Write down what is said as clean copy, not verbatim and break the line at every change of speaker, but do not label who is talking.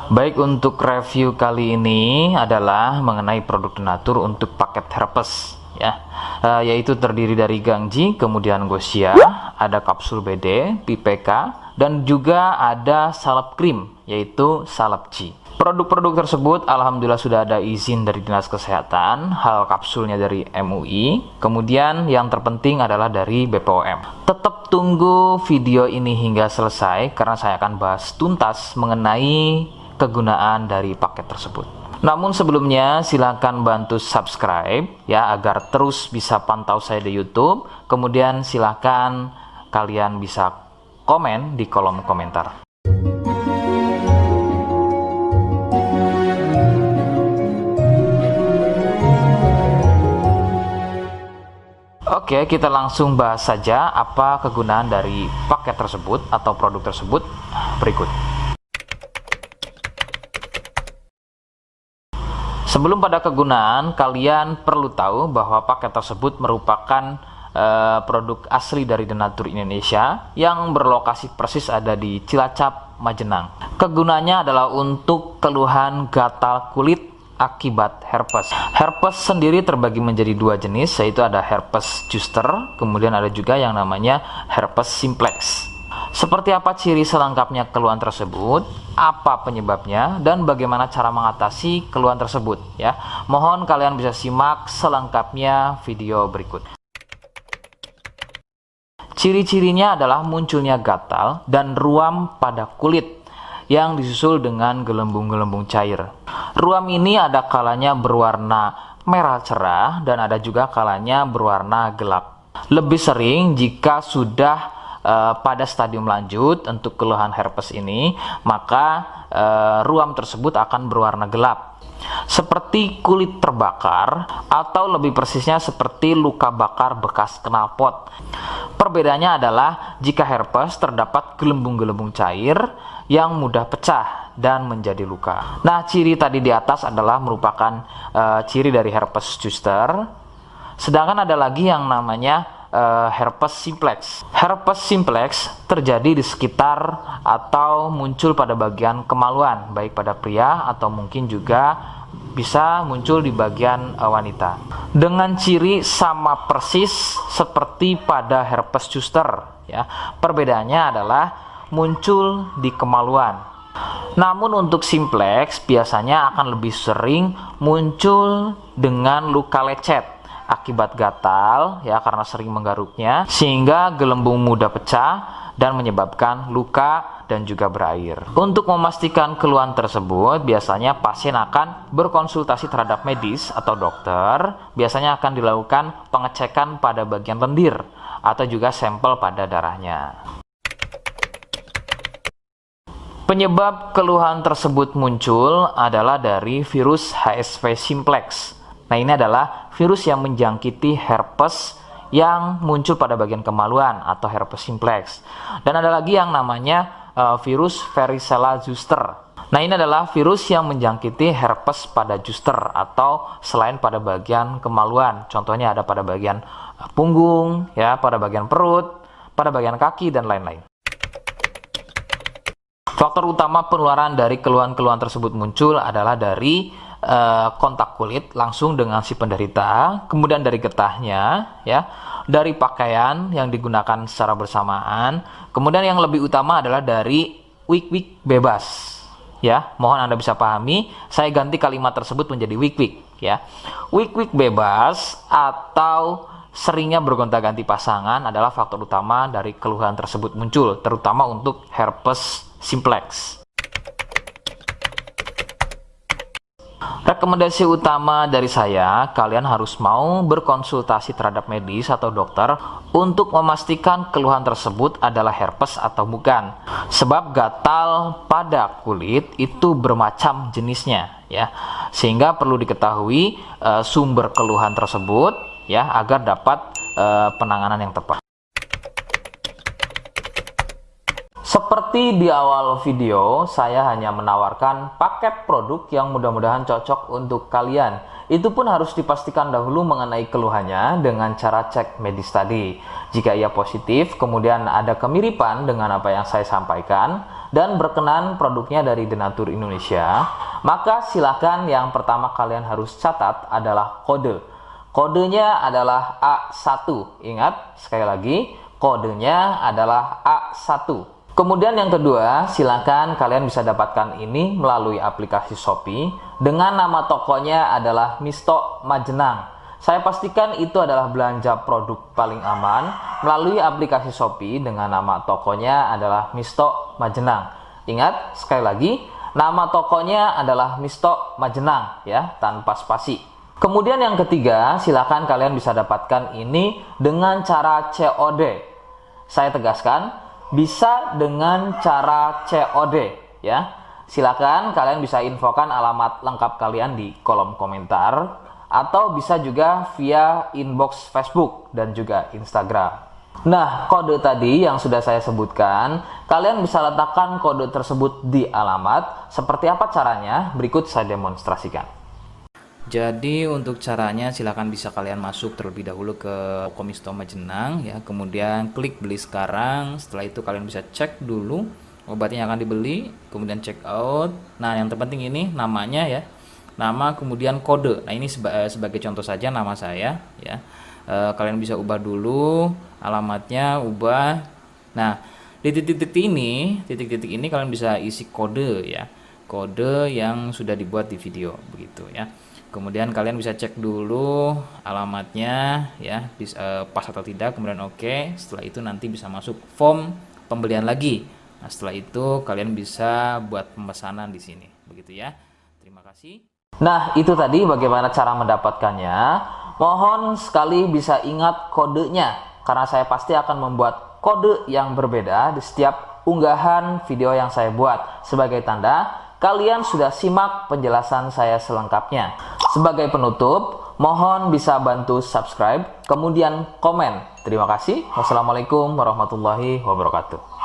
Baik, untuk review kali ini adalah mengenai produk Denatur untuk paket herpes ya, yaitu terdiri dari Gangji, kemudian Gosia, ada kapsul BD, PPK, dan juga ada salep krim yaitu salep G. Produk-produk tersebut alhamdulillah sudah ada izin dari Dinas Kesehatan, hal kapsulnya dari MUI, kemudian yang terpenting adalah dari BPOM. Tetap tunggu video ini hingga selesai karena saya akan bahas tuntas mengenai kegunaan dari paket tersebut. Namun sebelumnya silahkan bantu subscribe ya agar terus bisa pantau saya di YouTube. Kemudian silahkan kalian bisa komen di kolom komentar. Oke, kita langsung bahas saja apa kegunaan dari paket tersebut atau produk tersebut berikut. Sebelum pada kegunaan, kalian perlu tahu bahwa paket tersebut merupakan produk asli dari Denatur Indonesia yang berlokasi persis ada di Cilacap, Majenang. Kegunaannya adalah untuk keluhan gatal kulit akibat herpes. Herpes sendiri terbagi menjadi dua jenis, yaitu ada herpes zoster, kemudian ada juga yang namanya herpes simplex. Seperti apa ciri selengkapnya keluhan tersebut, apa penyebabnya, dan bagaimana cara mengatasi keluhan tersebut ya. Mohon kalian bisa simak selengkapnya video berikut. Ciri-cirinya adalah munculnya gatal dan ruam pada kulit yang disusul dengan gelembung-gelembung cair. Ruam ini ada kalanya berwarna merah cerah dan ada juga kalanya berwarna gelap. Lebih sering jika sudah pada stadium lanjut untuk keluhan herpes ini, maka ruam tersebut akan berwarna gelap seperti kulit terbakar atau lebih persisnya seperti luka bakar bekas knalpot. Perbedaannya adalah jika herpes terdapat gelembung-gelembung cair yang mudah pecah dan menjadi luka. Nah, ciri tadi di atas adalah merupakan ciri dari herpes zoster. Sedangkan ada lagi yang namanya herpes simplex. Herpes simplex terjadi di sekitar atau muncul pada bagian kemaluan, baik pada pria atau mungkin juga bisa muncul di bagian wanita. Dengan ciri sama persis seperti pada herpes zoster ya. Perbedaannya adalah muncul di kemaluan. Namun untuk simplex biasanya akan lebih sering muncul dengan luka lecet akibat gatal ya, karena sering menggaruknya sehingga gelembung mudah pecah dan menyebabkan luka dan juga berair. Untuk memastikan keluhan tersebut biasanya pasien akan berkonsultasi terhadap medis atau dokter. Biasanya akan dilakukan pengecekan pada bagian lendir atau juga sampel pada darahnya. Penyebab keluhan tersebut muncul adalah dari virus HSV simplex. Nah, ini adalah virus yang menjangkiti herpes yang muncul pada bagian kemaluan atau herpes simplex. Dan ada lagi yang namanya virus varicella zoster. Nah, ini adalah virus yang menjangkiti herpes pada zoster atau selain pada bagian kemaluan. Contohnya ada pada bagian punggung, ya, pada bagian perut, pada bagian kaki dan lain-lain. Faktor utama penularan dari keluhan-keluhan tersebut muncul adalah dari kontak kulit langsung dengan si penderita, kemudian dari getahnya ya, dari pakaian yang digunakan secara bersamaan, kemudian yang lebih utama adalah dari wik-wik bebas ya. Mohon Anda bisa pahami, saya ganti kalimat tersebut menjadi wik-wik ya. Wik-wik bebas atau seringnya bergonta-ganti pasangan adalah faktor utama dari keluhan tersebut muncul, terutama untuk herpes simplex. Rekomendasi utama dari saya, kalian harus mau berkonsultasi terhadap medis atau dokter untuk memastikan keluhan tersebut adalah herpes atau bukan. Sebab gatal pada kulit itu bermacam jenisnya ya. Sehingga perlu diketahui sumber keluhan tersebut ya agar dapat penanganan yang tepat. Seperti di awal video, saya hanya menawarkan paket produk yang mudah-mudahan cocok untuk kalian. Itu pun harus dipastikan dahulu mengenai keluhannya dengan cara cek medis tadi. Jika ia positif, kemudian ada kemiripan dengan apa yang saya sampaikan, dan berkenan produknya dari Denatur Indonesia, maka silakan yang pertama kalian harus catat adalah kode. Kodenya adalah A1. Ingat, sekali lagi, kodenya adalah A1. Kemudian yang kedua, silakan kalian bisa dapatkan ini melalui aplikasi Shopee dengan nama tokonya adalah Misto Majenang. Saya pastikan itu adalah belanja produk paling aman melalui aplikasi Shopee dengan nama tokonya adalah Misto Majenang. Ingat, sekali lagi, nama tokonya adalah Misto Majenang ya, tanpa spasi. Kemudian yang ketiga, silakan kalian bisa dapatkan ini dengan cara COD. Saya tegaskan, bisa dengan cara COD ya. Silakan kalian bisa infokan alamat lengkap kalian di kolom komentar atau bisa juga via inbox Facebook dan juga Instagram. Nah, kode tadi yang sudah saya sebutkan, kalian bisa letakkan kode tersebut di alamat. Seperti apa caranya? Berikut saya demonstrasikan. Jadi untuk caranya silakan bisa kalian masuk terlebih dahulu ke Misto Majenang ya, kemudian klik beli sekarang. Setelah itu kalian bisa cek dulu obatnya yang akan dibeli, kemudian check out. Nah, yang terpenting ini namanya ya, nama kemudian kode. Nah, ini sebagai contoh saja nama saya ya. Kalian bisa ubah dulu alamatnya, ubah. Nah, di titik-titik ini kalian bisa isi kode ya, kode yang sudah dibuat di video begitu ya. Kemudian kalian bisa cek dulu alamatnya ya, pas atau tidak, kemudian oke. Setelah itu nanti bisa masuk form pembelian lagi. Nah, setelah itu kalian bisa buat pemesanan di sini begitu ya. Terima kasih. Nah, itu tadi bagaimana cara mendapatkannya. Mohon sekali bisa ingat kodenya, karena saya pasti akan membuat kode yang berbeda di setiap unggahan video yang saya buat sebagai tanda kalian sudah simak penjelasan saya selengkapnya. Sebagai penutup, mohon bisa bantu subscribe, kemudian komen. Terima kasih. Wassalamualaikum warahmatullahi wabarakatuh.